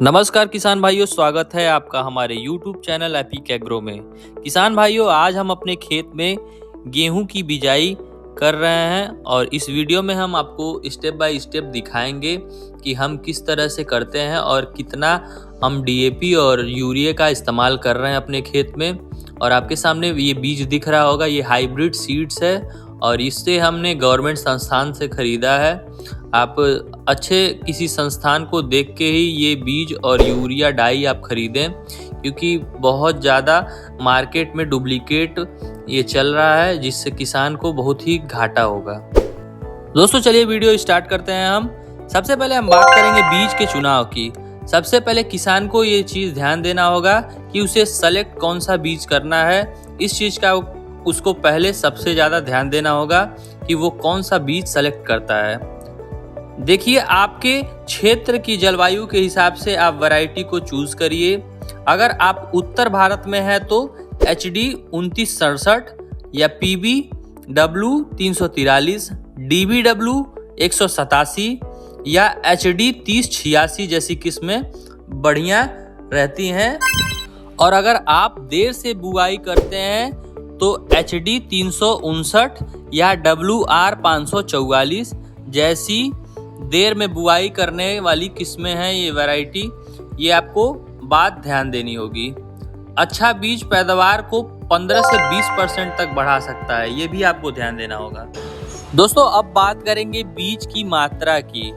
नमस्कार किसान भाइयों, स्वागत है आपका हमारे YouTube चैनल एपिक एग्रो में। किसान भाइयों, आज हम अपने खेत में गेहूं की बिजाई कर रहे हैं और इस वीडियो में हम आपको स्टेप बाय स्टेप दिखाएंगे कि हम किस तरह से करते हैं और कितना हम DAP और यूरिया का इस्तेमाल कर रहे हैं अपने खेत में। और आपके सामने ये बीज दिख रहा होगा, ये हाइब्रिड सीड्स है और इससे हमने गवर्नमेंट संस्थान से खरीदा है। आप अच्छे किसी संस्थान को देख के ही ये बीज और यूरिया डाई आप खरीदें, क्योंकि बहुत ज़्यादा मार्केट में डुप्लीकेट ये चल रहा है, जिससे किसान को बहुत ही घाटा होगा। दोस्तों चलिए वीडियो स्टार्ट करते हैं। हम सबसे पहले हम बात करेंगे बीज के चुनाव की। सबसे पहले किसान को ये चीज़ ध्यान देना होगा कि उसे सेलेक्ट कौन सा बीज करना है। इस चीज़ का उसको पहले सबसे ज़्यादा ध्यान देना होगा कि वो कौन सा बीज सेलेक्ट करता है। देखिए, आपके क्षेत्र की जलवायु के हिसाब से आप वैरायटी को चूज करिए। अगर आप उत्तर भारत में हैं तो HD 2967 या PBW 343, DBW 187 या HD 3086 जैसी किस्में बढ़िया रहती हैं। और अगर आप देर से बुआई करते हैं तो HD 359 या WR 544 जैसी देर में बुआई करने वाली किस्में हैं ये वैरायटी, ये आपको बात ध्यान देनी होगी। अच्छा बीज पैदावार को 15 से 20% तक बढ़ा सकता है, ये भी आपको ध्यान देना होगा। दोस्तों अब बात करेंगे बीज की मात्रा की।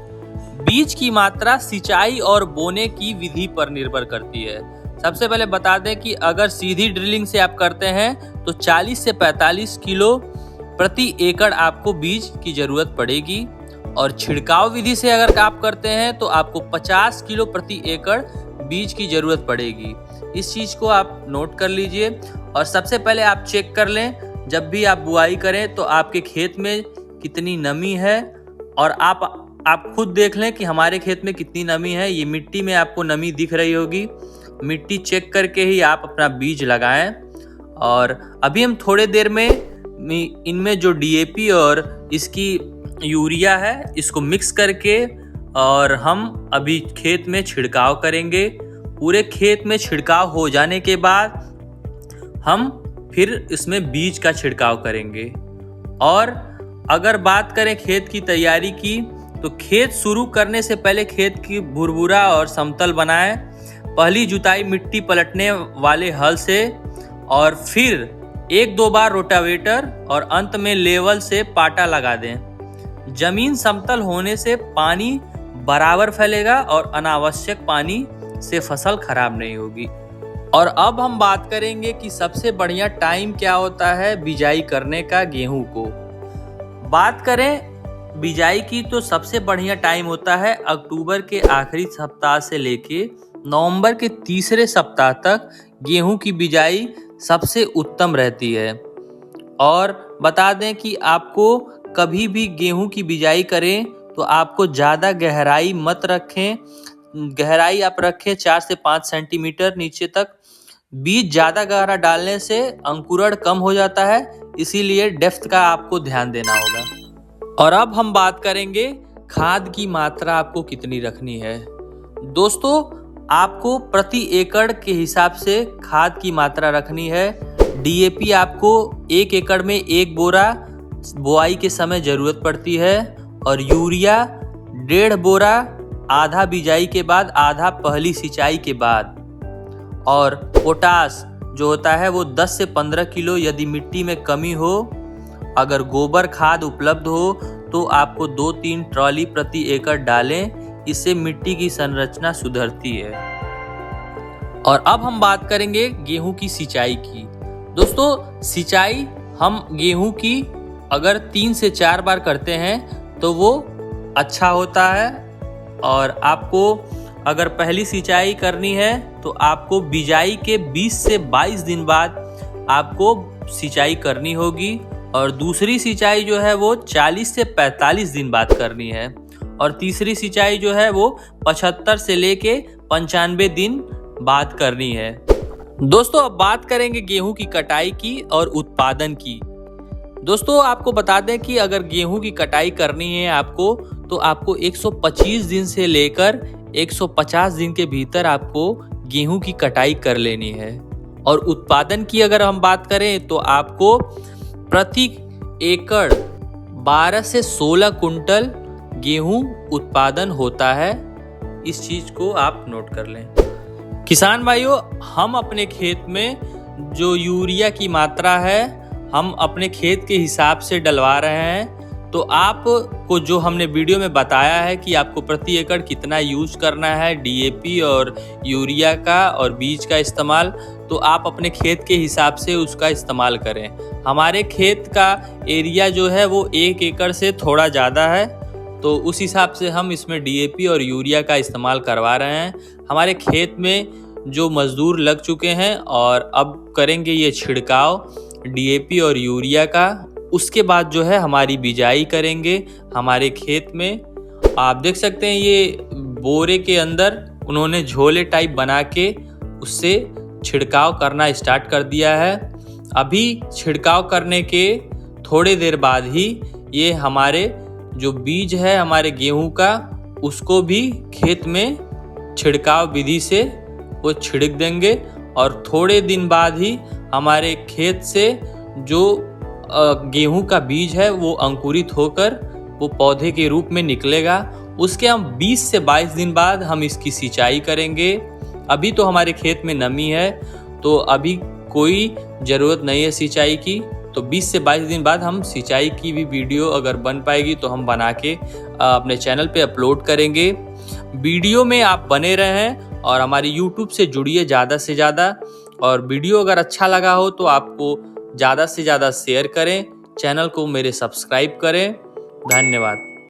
बीज की मात्रा सिंचाई और बोने की विधि पर निर्भर करती है। सबसे पहले बता दें कि अगर सीधी ड्रिलिंग से आप करते हैं तो 40 से 45 किलो प्रति एकड़ आपको बीज की जरूरत पड़ेगी, और छिड़काव विधि से अगर आप करते हैं तो आपको 50 किलो प्रति एकड़ बीज की जरूरत पड़ेगी। इस चीज को आप नोट कर लीजिए। और सबसे पहले आप चेक कर लें, जब भी आप बुआई करें तो आपके खेत में कितनी नमी है, और आप खुद देख लें कि हमारे खेत में कितनी नमी है। ये मिट्टी में आपको नमी दिख रही होगी, मिट्टी चेक करके ही आप अपना बीज लगाएं। और अभी हम थोड़े देर में इनमें जो DAP और इसकी यूरिया है इसको मिक्स करके और हम अभी खेत में छिड़काव करेंगे। पूरे खेत में छिड़काव हो जाने के बाद हम फिर इसमें बीज का छिड़काव करेंगे। और अगर बात करें खेत की तैयारी की, तो खेत शुरू करने से पहले खेत की भुरभुरा और समतल बनाएं। पहली जुताई मिट्टी पलटने वाले हल से, और फिर 1-2 बार रोटावेटर, और अंत में लेवल से पाटा लगा दें। जमीन समतल होने से पानी बराबर फैलेगा और अनावश्यक पानी से फसल खराब नहीं होगी। और अब हम बात करेंगे कि सबसे बढ़िया टाइम क्या होता है बिजाई करने का गेहूं को। बात करें बिजाई की तो सबसे बढ़िया टाइम होता है अक्टूबर के आखिरी सप्ताह से लेके नवंबर के तीसरे सप्ताह तक गेहूं की बिजाई सबसे उत्तम रहती है। और बता दें कि आपको कभी भी गेहूं की बिजाई करें तो आपको ज़्यादा गहराई मत रखें। गहराई आप रखें 4 से 5 सेंटीमीटर नीचे तक। बीज ज़्यादा गहरा डालने से अंकुरण कम हो जाता है, इसीलिए डेप्थ का आपको ध्यान देना होगा। और अब हम बात करेंगे खाद की मात्रा आपको कितनी रखनी है। दोस्तों आपको प्रति एकड़ के हिसाब से खाद की मात्रा रखनी है। DAP आपको 1 एकड़ में 1 बोरा बुआई के समय जरूरत पड़ती है, और यूरिया 1.5 बोरा आधा बिजाई के बाद, आधा पहली सिंचाई के बाद। और पोटास जो होता है वो 10 से 15 किलो यदि मिट्टी में कमी हो। अगर गोबर खाद उपलब्ध हो तो आपको 2-3 ट्रॉली प्रति एकड़ डालें, इससे मिट्टी की संरचना सुधरती है। और अब हम बात करेंगे गेहूं की सिंचाई की। दोस्तों सिंचाई हम गेहूं की अगर 3 से 4 बार करते हैं तो वो अच्छा होता है। और आपको अगर पहली सिंचाई करनी है तो आपको बिजाई के 20 से 22 दिन बाद आपको सिंचाई करनी होगी, और दूसरी सिंचाई जो है वो 40 से 45 दिन बाद करनी है, और तीसरी सिंचाई जो है वो 75 से लेके 95 दिन बाद करनी है। दोस्तों अब बात करेंगे गेहूं की कटाई की और उत्पादन की। दोस्तों आपको बता दें कि अगर गेहूं की कटाई करनी है आपको, तो आपको 125 दिन से लेकर 150 दिन के भीतर आपको गेहूं की कटाई कर लेनी है। और उत्पादन की अगर हम बात करें तो आपको प्रति एकड़ 12 से 16 कुंटल गेहूं उत्पादन होता है। इस चीज को आप नोट कर लें। किसान भाइयों, हम अपने खेत में जो यूरिया की मात्रा है हम अपने खेत के हिसाब से डलवा रहे हैं। तो आपको जो हमने वीडियो में बताया है कि आपको प्रति एकड़ कितना यूज करना है डीएपी और यूरिया का और बीज का इस्तेमाल, तो आप अपने खेत के हिसाब से उसका इस्तेमाल करें। हमारे खेत का एरिया जो है वो 1 एकड़ से थोड़ा ज़्यादा है, तो उस हिसाब से हम इसमें डीएपी और यूरिया का इस्तेमाल करवा रहे हैं। हमारे खेत में जो मजदूर लग चुके हैं और अब करेंगे ये छिड़काव डीएपी और यूरिया का। उसके बाद जो है हमारी बिजाई करेंगे हमारे खेत में। आप देख सकते हैं ये बोरे के अंदर उन्होंने झोले टाइप बना के उससे छिड़काव करना स्टार्ट कर दिया है। अभी छिड़काव करने के थोड़ी देर बाद ही ये हमारे जो बीज है हमारे गेहूं का उसको भी खेत में छिड़काव विधि से वो छिड़क देंगे। और थोड़े दिन बाद ही हमारे खेत से जो गेहूं का बीज है वो अंकुरित होकर वो पौधे के रूप में निकलेगा। उसके हम 20 से 22 दिन बाद हम इसकी सिंचाई करेंगे। अभी तो हमारे खेत में नमी है तो अभी कोई ज़रूरत नहीं है सिंचाई की, तो 20 से 22 दिन बाद हम सिंचाई की भी वीडियो अगर बन पाएगी तो हम बना के अपने चैनल पे अपलोड करेंगे। वीडियो में आप बने रहें और हमारी यूट्यूब से जुड़िए ज़्यादा से ज़्यादा। और वीडियो अगर अच्छा लगा हो तो आपको ज़्यादा से ज़्यादा शेयर करें, चैनल को मेरे सब्सक्राइब करें। धन्यवाद।